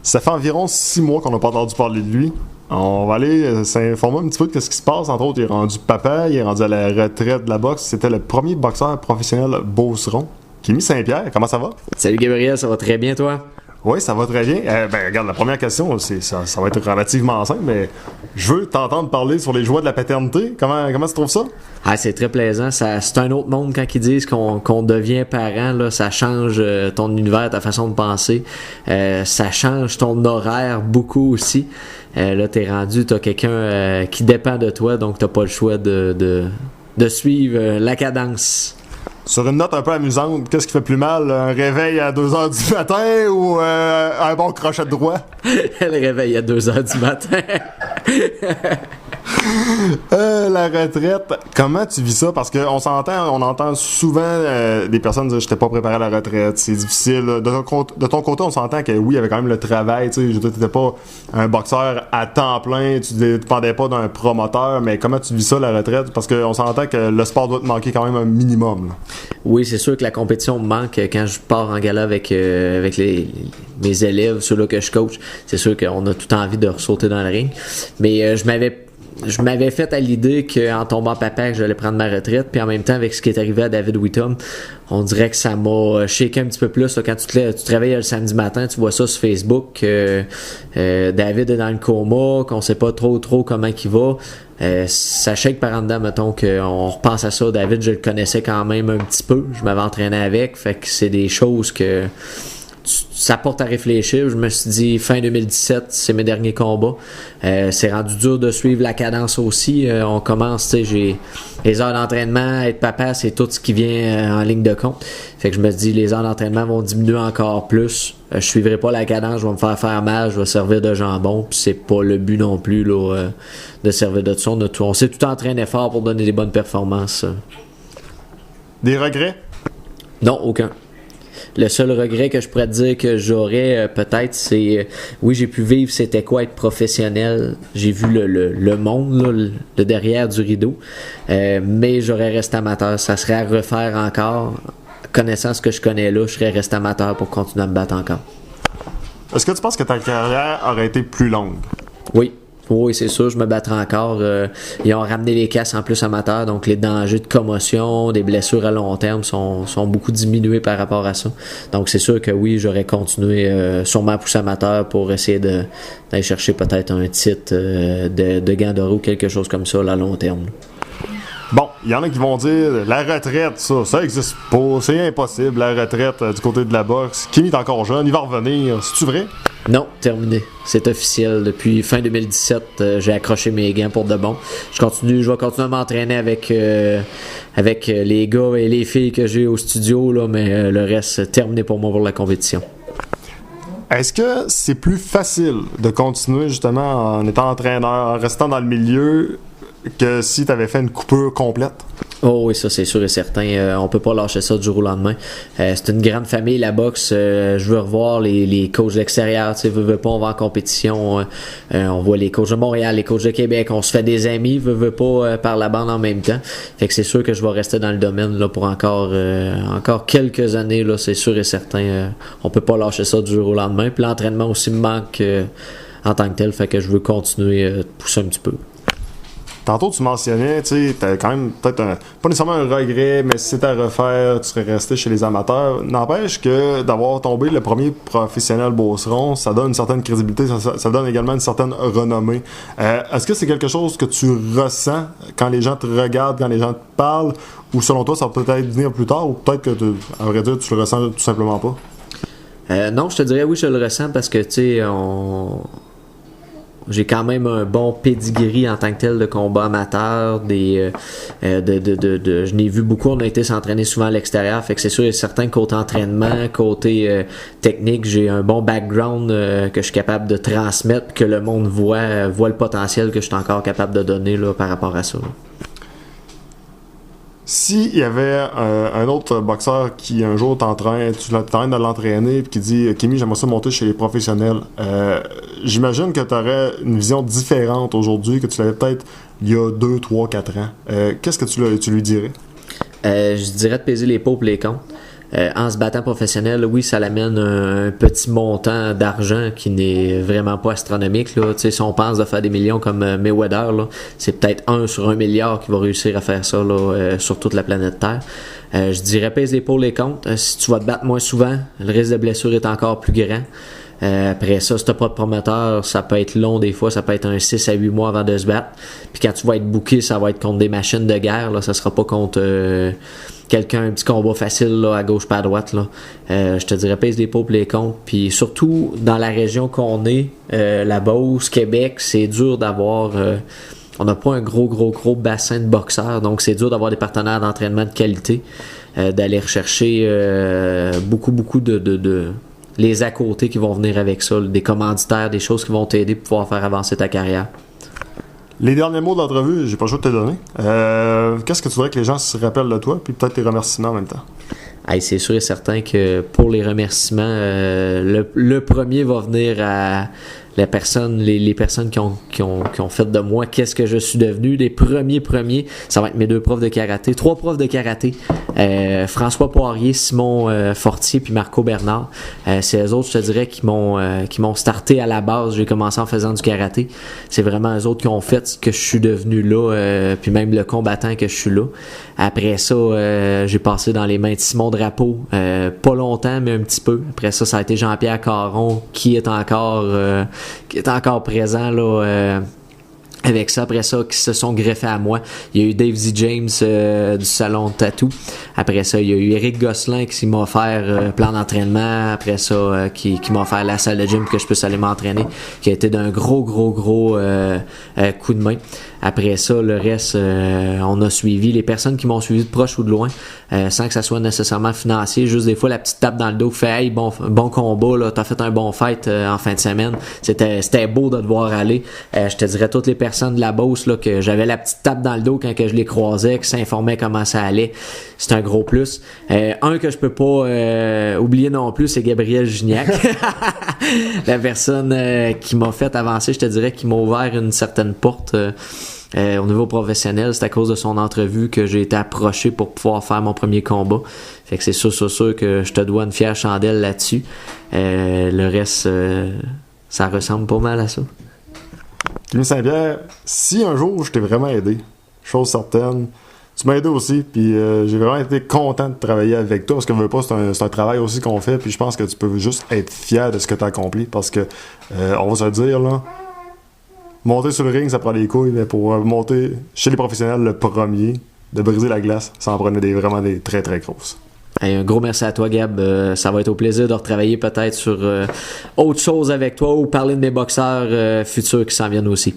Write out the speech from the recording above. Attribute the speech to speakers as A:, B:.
A: Ça fait environ 6 mois qu'on n'a pas entendu parler de lui. On va aller s'informer un petit peu de ce qui se passe. Entre autres, il est rendu papa, il est rendu à la retraite de la boxe. C'était le premier boxeur professionnel beauceron. Kimi Saint-Pierre, comment ça va?
B: Salut Gabriel, ça va très bien toi?
A: Oui, ça va très bien. Regarde, la première question, ça va être relativement simple, mais je veux t'entendre parler sur les joies de la paternité. Comment tu trouves ça?
B: Ah, c'est très plaisant. C'est un autre monde quand ils disent qu'on devient parent. Là, ça change ton univers, ta façon de penser. Ça change ton horaire beaucoup aussi. Là, t'es rendu, t'as quelqu'un qui dépend de toi, donc t'as pas le choix de suivre la cadence.
A: Sur une note un peu amusante, qu'est-ce qui fait plus mal? Un réveil à 2h du matin ou un bon crochet de droit?
B: Le réveil à 2h du matin.
A: La retraite, comment tu vis ça? Parce qu'on on entend souvent des personnes dire « j'étais pas préparé à la retraite, c'est difficile ». De ton côté, on s'entend que oui, il y avait quand même le travail, tu sais, t'étais pas un boxeur à temps plein, tu dépendais pas d'un promoteur, mais comment tu vis ça, la retraite? Parce qu'on s'entend que le sport doit te manquer quand même un minimum, là.
B: Oui, c'est sûr que la compétition me manque quand je pars en gala avec mes élèves, ceux-là que je coach. C'est sûr qu'on a tout envie de ressauter dans le ring. Mais je m'avais fait à l'idée qu'en tombant papa, que j'allais prendre ma retraite. Puis en même temps, avec ce qui est arrivé à David Whittam, on dirait que ça m'a shaké un petit peu plus. Là, quand tu te réveilles le samedi matin, tu vois ça sur Facebook, David est dans le coma, qu'on sait pas trop comment il va. Ça shake par en dedans, mettons qu'on repense à ça. David, je le connaissais quand même un petit peu. Je m'avais entraîné avec. Fait que c'est des choses que ça porte à réfléchir. Je me suis dit, fin 2017, c'est mes derniers combats. C'est rendu dur de suivre la cadence aussi. On commence, tu sais, j'ai les heures d'entraînement, être papa, c'est tout ce qui vient en ligne de compte. Fait que je me dis, les heures d'entraînement vont diminuer encore plus. Je suivrai pas la cadence, je vais me faire mal, je vais servir de jambon. Puis c'est pas le but non plus là, de servir de ça. On s'est tout entraîné fort pour donner des bonnes performances.
A: Des regrets?
B: Non, aucun. Le seul regret que je pourrais te dire que j'aurais peut-être, c'est oui, j'ai pu vivre c'était quoi être professionnel. J'ai vu le monde, là, le derrière du rideau, mais j'aurais resté amateur. Ça serait à refaire encore. Connaissant ce que je connais là, je serais resté amateur pour continuer à me battre encore.
A: Est-ce que tu penses que ta carrière aurait été plus longue?
B: Oui. Oui, c'est sûr, je me battrai encore. Ils ont ramené les casses en plus amateurs, donc les dangers de commotion, des blessures à long terme sont beaucoup diminués par rapport à ça. Donc c'est sûr que oui, j'aurais continué sûrement à pousser amateur pour essayer d'aller chercher peut-être un titre de gants d'or ou quelque chose comme ça là, à long terme.
A: Bon, il y en a qui vont dire la retraite, ça existe pas, c'est impossible, la retraite du côté de la boxe. Kimi est encore jeune, il va revenir, c'est-tu vrai?
B: Non, terminé. C'est officiel. Depuis fin 2017, j'ai accroché mes gants pour de bon. Je vais continuer à m'entraîner avec les gars et les filles que j'ai au studio, là, mais le reste, terminé pour moi pour la compétition.
A: Est-ce que c'est plus facile de continuer justement en étant entraîneur, en restant dans le milieu, que si tu avais fait une coupure complète?
B: Oh oui, ça c'est sûr et certain. On peut pas lâcher ça du jour au lendemain. C'est une grande famille, la boxe. Je veux revoir les coachs de l'extérieur. Tu sais, veux pas, on va en compétition. On voit les coachs de Montréal, les coachs de Québec. On se fait des amis, veux pas, par la bande en même temps. Fait que c'est sûr que je vais rester dans le domaine là pour encore quelques années. Là, c'est sûr et certain. On peut pas lâcher ça du jour au lendemain. Puis l'entraînement aussi me manque en tant que tel. Fait que je veux continuer de pousser un petit peu.
A: Tantôt, tu mentionnais, tu sais, t'as quand même peut-être pas nécessairement un regret, mais si c'était à refaire, tu serais resté chez les amateurs. N'empêche que d'avoir tombé le premier professionnel beauceron, ça donne une certaine crédibilité, ça donne également une certaine renommée. Est-ce que c'est quelque chose que tu ressens quand les gens te regardent, quand les gens te parlent, ou selon toi, ça va peut-être venir plus tard, ou peut-être que, à vrai dire, tu le ressens tout simplement pas?
B: Non, je te dirais oui, je le ressens parce que, tu sais, j'ai quand même un bon pedigree en tant que tel de combat amateur. Je n'ai vu beaucoup, on a été s'entraîner souvent à l'extérieur. Fait que c'est sûr et certain que côté entraînement, côté technique, j'ai un bon background que je suis capable de transmettre, que le monde voit le potentiel que je suis encore capable de donner là, par rapport à ça. Là.
A: S'il y avait un autre boxeur qui un jour tu es en train de l'entraîner et qui dit Kimi, j'aimerais ça monter chez les professionnels, j'imagine que tu aurais une vision différente aujourd'hui que tu l'avais peut-être il y a 2, 3, 4 ans. Qu'est-ce que tu lui dirais?
B: Je dirais de peser les pour les contre. en se battant professionnel, oui, ça l'amène un petit montant d'argent qui n'est vraiment pas astronomique. Là. Si on pense de faire des millions comme Mayweather, là, c'est peut-être 1 sur 1 milliard qui va réussir à faire ça là, sur toute la planète Terre. Je dirais pèse les pour les contre. Si tu vas te battre moins souvent, le risque de blessure est encore plus grand. Après ça, si t'as pas de promoteur, ça peut être long des fois, ça peut être un 6 à 8 mois avant de se battre. Puis quand tu vas être booké, ça va être contre des machines de guerre, là, ça sera pas contre quelqu'un, un petit combat facile là, à gauche pas à droite. Là. Je te dirais pèse les pour les contre. Puis surtout dans la région qu'on est, la Beauce, Québec, c'est dur d'avoir... on n'a pas un gros bassin de boxeurs, donc c'est dur d'avoir des partenaires d'entraînement de qualité, d'aller rechercher beaucoup de les à côté qui vont venir avec ça, des commanditaires, des choses qui vont t'aider pour pouvoir faire avancer ta carrière.
A: Les derniers mots de l'entrevue, j'ai pas le choix de te donner. Qu'est-ce que tu voudrais que les gens se rappellent de toi, puis peut-être tes remerciements en même temps?
B: Hey, c'est sûr et certain que pour les remerciements, le premier va venir à les personnes qui ont fait de moi qu'est-ce que je suis devenu. Les premiers, ça va être mes 2 profs de karaté, 3 profs de karaté, François Poirier, Simon Fortier puis Marco Bernard. C'est eux autres, je te dirais, qui m'ont starté à la base. J'ai commencé en faisant du karaté. C'est vraiment eux autres qui ont fait ce que je suis devenu là, puis même le combattant que je suis là. Après ça, j'ai passé dans les mains de Simon Drapeau, pas longtemps, mais un petit peu. Après ça, ça a été Jean-Pierre Caron qui est encore présent là, avec ça. Après ça, qui se sont greffés à moi. Il y a eu Dave Z. James du salon de tatou. Après ça, il y a eu Eric Gosselin qui m'a offert plan d'entraînement. Après ça, qui m'a offert la salle de gym pour que je puisse aller m'entraîner, qui a été d'un gros coup de main. Après ça, le reste, on a suivi les personnes qui m'ont suivi de proche ou de loin, sans que ça soit nécessairement financier. Juste des fois, la petite tape dans le dos qui fait « Hey, bon combat, là, t'as fait un bon fight en fin de semaine. » C'était beau de te voir aller. Je te dirais toutes les personnes de la Beauce là, que j'avais la petite tape dans le dos quand que je les croisais, qui s'informaient comment ça allait. C'est un gros plus. Un que je peux pas oublier non plus, c'est Gabriel Gignac. La personne qui m'a fait avancer, je te dirais, qui m'a ouvert une certaine porte au niveau professionnel. C'est à cause de son entrevue que j'ai été approché pour pouvoir faire mon premier combat. Fait que c'est sûr que je te dois une fière chandelle là-dessus. Le reste, ça ressemble pas mal à ça.
A: Kevin Saint-Pierre, si un jour je t'ai vraiment aidé, chose certaine, tu m'as aidé aussi, puis j'ai vraiment été content de travailler avec toi, parce que veux pas, c'est un travail aussi qu'on fait, puis je pense que tu peux juste être fier de ce que tu as accompli, parce que, on va se le dire, là, monter sur le ring, ça prend des couilles, mais pour monter chez les professionnels, le premier, de briser la glace, ça en prenait vraiment des très très grosses.
B: Hey, un gros merci à toi, Gab. Ça va être au plaisir de retravailler peut-être sur autre chose avec toi ou parler de mes boxeurs futurs qui s'en viennent aussi.